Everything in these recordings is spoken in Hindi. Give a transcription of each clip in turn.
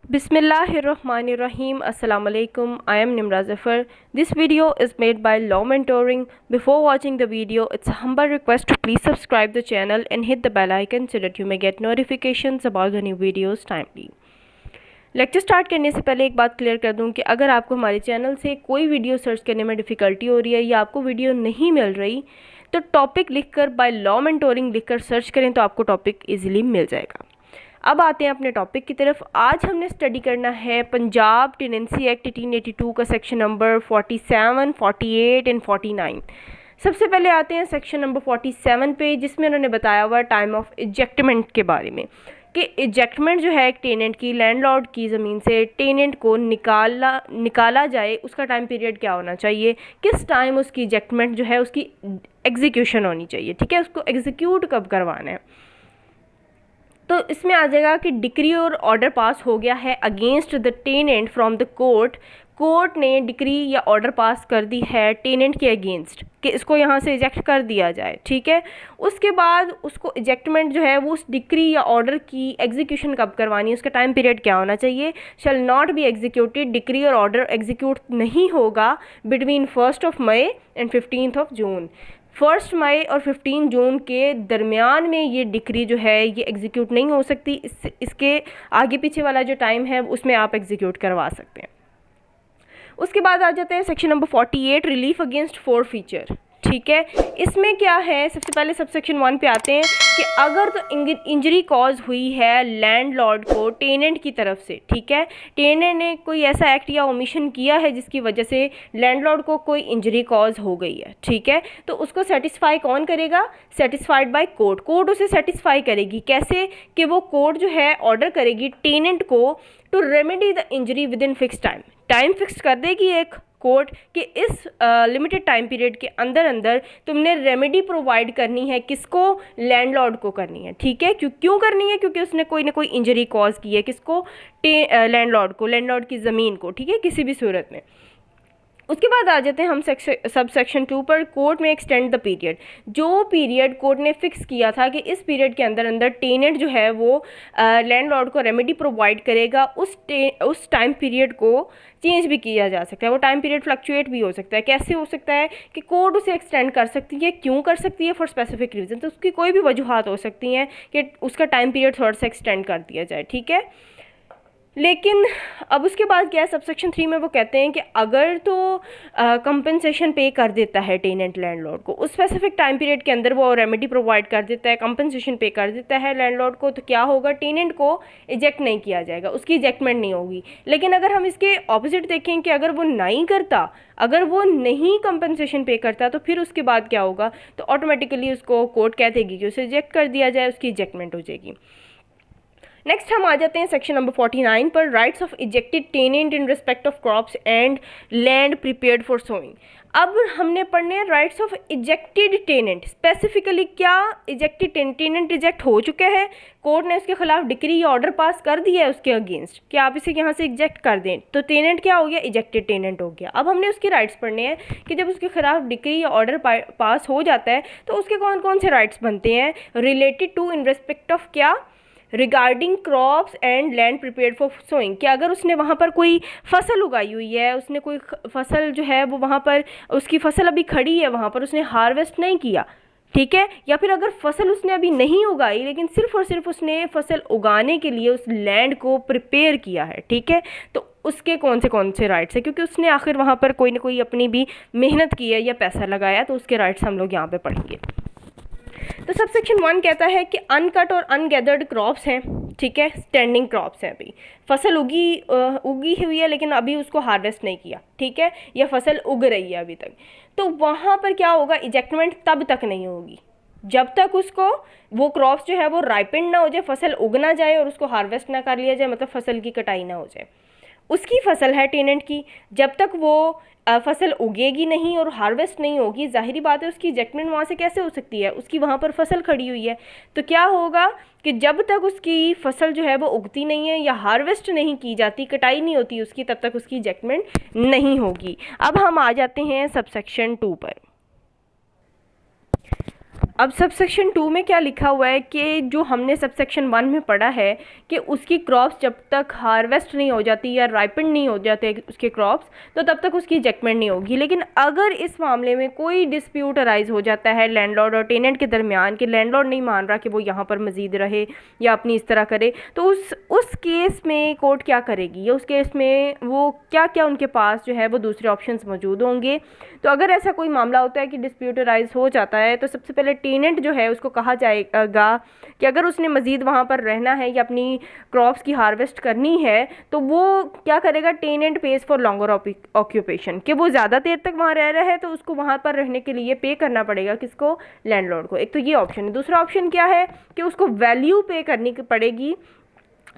Bismillahirrahmanirrahim. Assalamu alaikum. I am Nimra Zafar. This video is made by Law Mentoring. Before watching the video, it's a humble request to please subscribe the channel and hit the bell icon so that you may get notifications about the new videos timely. Lecture start करने से पहले एक बात क्लियर कर दूं कि अगर आपको हमारे चैनल से कोई वीडियो सर्च करने में डिफ़िकल्टी हो रही है या आपको वीडियो नहीं मिल रही तो टॉपिक लिखकर बाय लॉ मेंटोरिंग लिखकर सर्च करें तो आपको टॉपिक इजीली मिल जाएगा। अब आते हैं अपने टॉपिक की तरफ। आज हमने स्टडी करना है पंजाब टेनेंसी एक्ट 1882 का सेक्शन नंबर 47, 48 एंड 49। सबसे पहले आते हैं सेक्शन नंबर 47 पे, जिसमें उन्होंने बताया हुआ टाइम ऑफ इजेक्टमेंट के बारे में कि इजेक्टमेंट जो है एक टेनेंट की लैंडलॉर्ड की ज़मीन से टेनेंट को निकाला जाए, उसका टाइम पीरियड क्या होना चाहिए, किस टाइम उसकी इजेक्टमेंट जो है उसकी एग्जीक्यूशन होनी चाहिए, ठीक है, उसको एग्जीक्यूट कब करवाना है। तो इसमें आ जाएगा कि डिक्री और ऑर्डर पास हो गया है against the tenant from the court. Court ने डिक्री या ऑर्डर पास कर दी है टेनेंट के अगेंस्ट कि इसको यहाँ से इजेक्ट कर दिया जाए, ठीक है। उसके बाद उसको इजेक्टमेंट जो है वो उस डिक्री या ऑर्डर की एग्जीक्यूशन कब करवानी है, उसका टाइम पीरियड क्या होना चाहिए। Shall not be executed, decree और ऑर्डर एग्जीक्यूट नहीं होगा बिटवीन 1 मई एंड 15 जून। 1 मई और 15 जून के दरमियान में ये डिक्री जो है ये एग्जीक्यूट नहीं हो सकती। इसके आगे पीछे वाला जो टाइम है उसमें आप एग्जीक्यूट करवा सकते हैं। उसके बाद आ जाते हैं section number 48, relief against forfeiture, ठीक है। इसमें क्या है, सबसे पहले सब सेक्शन 1 पे आते हैं कि अगर तो इंजरी कॉज हुई है लैंडलॉर्ड को टेनेंट की तरफ से, ठीक है, टेनेंट ने कोई ऐसा एक्ट या ओमिशन किया है जिसकी वजह से लैंडलॉर्ड को कोई इंजरी कॉज हो गई है, ठीक है, तो उसको सेटिस्फाई कौन करेगा, सेटिस्फाइड बाय कोर्ट। कोर्ट उसे सेटिस्फाई करेगी कैसे कि वो कोर्ट जो है ऑर्डर करेगी टेनेंट को to remedy the injury within fix time fix कर देगी एक कोर्ट कि इस लिमिटेड टाइम पीरियड के अंदर अंदर तुमने रेमेडी प्रोवाइड करनी है, किसको, लैंडलॉर्ड को करनी है, ठीक है। क्यों करनी है, क्योंकि उसने कोई ना कोई इंजरी कॉज की है, किसको, लैंडलॉर्ड को, लैंडलॉर्ड की ज़मीन को, ठीक है, किसी भी सूरत में। उसके बाद आ जाते हैं हम सब सेक्शन 2 पर, कोर्ट में एक्सटेंड द पीरियड। जो पीरियड कोर्ट ने फिक्स किया था कि इस पीरियड के अंदर अंदर टेनेंट जो है वो लैंडलॉर्ड को रेमेडी प्रोवाइड करेगा, उस टाइम पीरियड को चेंज भी किया जा सकता है। वो टाइम पीरियड फ्लक्चुएट भी हो सकता है। कैसे हो सकता है कि कोर्ट उसे एक्सटेंड कर सकती है, क्यों कर सकती है, फॉर स्पेसिफिक रीज़न, तो उसकी कोई भी वजूहात हो सकती हैं कि उसका टाइम पीरियड थोड़ा सा एक्सटेंड कर दिया जाए, ठीक है। लेकिन अब उसके बाद क्या है, सबसेक्शन 3 में वो कहते हैं कि अगर तो कंपनसेशन पे कर देता है टेनेंट लैंडलॉर्ड को, उस स्पेसिफिक टाइम पीरियड के अंदर वो रेमेडी प्रोवाइड कर देता है, कंपनसेशन पे कर देता है लैंडलॉर्ड को, तो क्या होगा, टेनेंट को इजेक्ट नहीं किया जाएगा, उसकी इजेक्टमेंट नहीं होगी। लेकिन अगर हम इसके ऑपोजिट देखें कि अगर वो नहीं करता, अगर वो नहीं कंपनसेशन पे करता, तो फिर उसके बाद क्या होगा, तो ऑटोमेटिकली उसको कोर्ट कह देगी कि उसे इजेक्ट कर दिया जाए, उसकी इजेक्टमेंट हो जाएगी। नेक्स्ट हम आ जाते हैं सेक्शन नंबर 49 पर, rights of ejected tenant in respect of crops and land prepared for sowing. अब हमने पढ़ने हैं rights of ejected tenant. Specifically क्या, इजेक्टेड टेनेंट इजेक्ट हो चुके हैं, कोर्ट ने उसके खिलाफ डिक्री या ऑर्डर पास कर दिया है उसके अगेंस्ट कि आप इसे यहाँ से इजेक्ट कर दें, तो टेनेंट क्या हो गया, इजेक्टेड टेनेंट हो गया। अब हमने उसके राइट्स पढ़ने हैं कि जब उसके खिलाफ डिक्री या ऑर्डर पास हो जाता है तो उसके कौन कौन से राइट्स बनते हैं, related to, in respect of क्या, regarding crops and land prepared for sowing, कि अगर उसने वहाँ पर कोई फसल उगाई हुई है, उसने कोई फसल जो है वो वहाँ पर उसकी फसल अभी खड़ी है, वहाँ पर उसने हार्वेस्ट नहीं किया, ठीक है, या फिर अगर फसल उसने अभी नहीं उगाई लेकिन सिर्फ और सिर्फ उसने फसल उगाने के लिए उस लैंड को प्रिपेयर किया है, ठीक है, तो उसके कौन से राइट्स है, क्योंकि उसने आखिर वहाँ पर कोई ना कोई अपनी भी मेहनत की है या पैसा लगाया, तो उसके राइट्स हम लोग यहाँ पे पढ़ेंगे। तो सब सेक्शन 1 कहता है कि अनकट और अनगैदर्ड क्रॉप्स हैं, ठीक है, स्टैंडिंग क्रॉप्स हैं, अभी फसल उगी हुई है लेकिन अभी उसको हार्वेस्ट नहीं किया, ठीक है, या फसल उग रही है अभी तक, तो वहाँ पर क्या होगा, इजेक्टमेंट तब तक नहीं होगी जब तक उसको वो क्रॉप्स जो है वो राइपेंड ना हो जाए, फसल उग ना जाए और उसको हार्वेस्ट ना कर लिया जाए, मतलब फसल की कटाई ना हो जाए। उसकी फसल है टेनेंट की, जब तक वो फसल उगेगी नहीं और हार्वेस्ट नहीं होगी, जाहिरी बात है उसकी इजेक्टमेंट वहाँ से कैसे हो सकती है, उसकी वहाँ पर फसल खड़ी हुई है, तो क्या होगा कि जब तक उसकी फसल जो है वो उगती नहीं है या हार्वेस्ट नहीं की जाती, कटाई नहीं होती उसकी, तब तक उसकी इजेक्टमेंट नहीं होगी। अब हम आ जाते हैं सबसेक्शन 2 पर। अब सबसेक्शन 2 में क्या लिखा हुआ है कि जो हमने सबसेक्शन 1 में पढ़ा है कि उसकी क्रॉप्स जब तक हार्वेस्ट नहीं हो जाती या राइपन नहीं हो जाते उसके क्रॉप्स, तो तब तक उसकी इजेक्टमेंट नहीं होगी। लेकिन अगर इस मामले में कोई डिस्प्यूट अराइज हो जाता है लैंडलॉर्ड और टेनेंट के दरमियान कि लैंडलॉर्ड नहीं मान रहा कि वो यहाँ पर मज़ीद रहे या अपनी इस तरह करे, तो उस केस में कोर्ट क्या करेगी, या उस केस में वो क्या क्या उनके पास जो है वो दूसरे ऑप्शंस मौजूद होंगे। तो अगर ऐसा कोई मामला होता है कि डिस्प्यूट अराइज हो जाता है, तो सबसे पहले टेनेंट जो है उसको कहा जाएगा कि अगर उसने मज़ीद वहाँ पर रहना है या अपनी क्रॉप्स की हार्वेस्ट करनी है, तो वो क्या करेगा, tenant pays for longer occupation, कि वो ज़्यादा देर तक वहाँ रह रहा है तो उसको वहाँ पर रहने के लिए पे करना पड़ेगा, किसको, लैंडलॉर्ड को। एक तो ये ऑप्शन है। दूसरा ऑप्शन क्या है कि उसको वैल्यू पे करनी पड़ेगी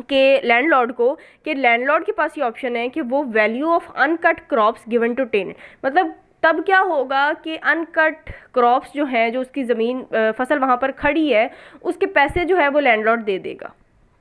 कि लैंडलॉर्ड को, कि लैंडलॉर्ड के पास ये ऑप्शन है कि वो value of uncut crops given to tenant, मतलब तब क्या होगा कि अनकट क्रॉप्स जो हैं, जो उसकी ज़मीन फसल वहाँ पर खड़ी है, उसके पैसे जो है वो लैंडलॉर्ड दे देगा।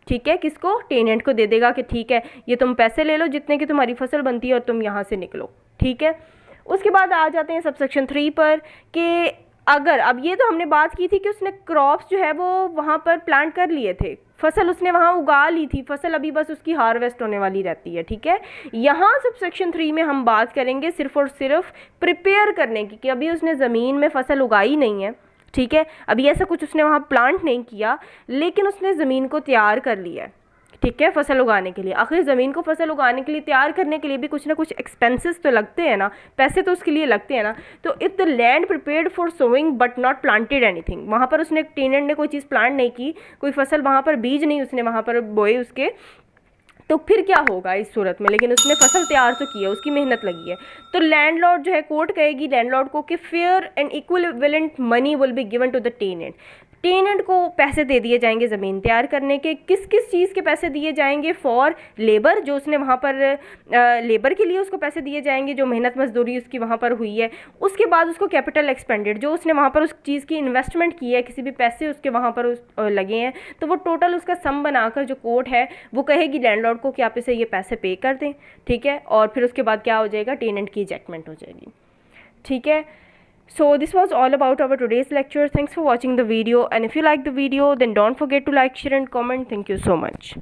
ठीक है, किसको, टेनेंट को दे देगा कि ठीक है ये तुम पैसे ले लो जितने की तुम्हारी फसल बनती है और तुम यहाँ से निकलो। ठीक है, उसके बाद आ जाते हैं सबसेक्शन 3 पर कि अगर, अब ये तो हमने बात की थी कि उसने क्रॉप्स जो है वो वहाँ पर प्लांट कर लिए थे, फसल उसने वहाँ उगा ली थी, फसल अभी बस उसकी हार्वेस्ट होने वाली रहती है। ठीक है, यहाँ सबसेक्शन 3 में हम बात करेंगे सिर्फ और सिर्फ प्रिपेयर करने की, कि अभी उसने ज़मीन में फसल उगाई नहीं है। ठीक है, अभी ऐसा कुछ उसने वहाँ प्लांट नहीं किया, लेकिन उसने ज़मीन को तैयार कर लिया है। ठीक है, फसल उगाने के लिए। आखिर ज़मीन को फसल उगाने के लिए तैयार करने के लिए भी कुछ ना कुछ एक्सपेंसेस तो लगते हैं ना, पैसे तो उसके लिए लगते हैं ना। तो if the land prepared for sowing but not planted anything, वहाँ पर उसने, टेनेंट ने कोई चीज़ प्लांट नहीं की, कोई फसल वहाँ पर, बीज नहीं उसने वहाँ पर बोए उसके, तो फिर क्या होगा इस सूरत में, लेकिन उसने फसल तैयार तो की है, उसकी मेहनत लगी है, तो लैंडलॉर्ड जो है, कोर्ट कहेगी लैंडलॉर्ड को कि fair and equivalent money will be given to the tenant. Tenant को पैसे दे दिए जाएंगे ज़मीन तैयार करने के। किस किस चीज़ के पैसे दिए जाएंगे, फॉर लेबर, जो उसने वहाँ पर लेबर के लिए उसको पैसे दिए जाएंगे, जो मेहनत मजदूरी उसकी वहाँ पर हुई है। उसके बाद उसको कैपिटल एक्सपेंडेड, जो उसने वहाँ पर उस चीज़ की इन्वेस्टमेंट की है, किसी भी पैसे उसके वहाँ पर लगे हैं, तो वो टोटल उसका सम बनाकर जो कोर्ट है वो कहेगी लैंडलॉर्ड को कि आप इसे ये पैसे पे कर दें। ठीक है, और फिर उसके बाद क्या हो जाएगा, टेनेंट की इजेक्टमेंट हो जाएगी। ठीक है, so this was all about our today's lecture. Thanks for watching the video, and if you like the video then don't forget to like, share and comment. Thank you so much.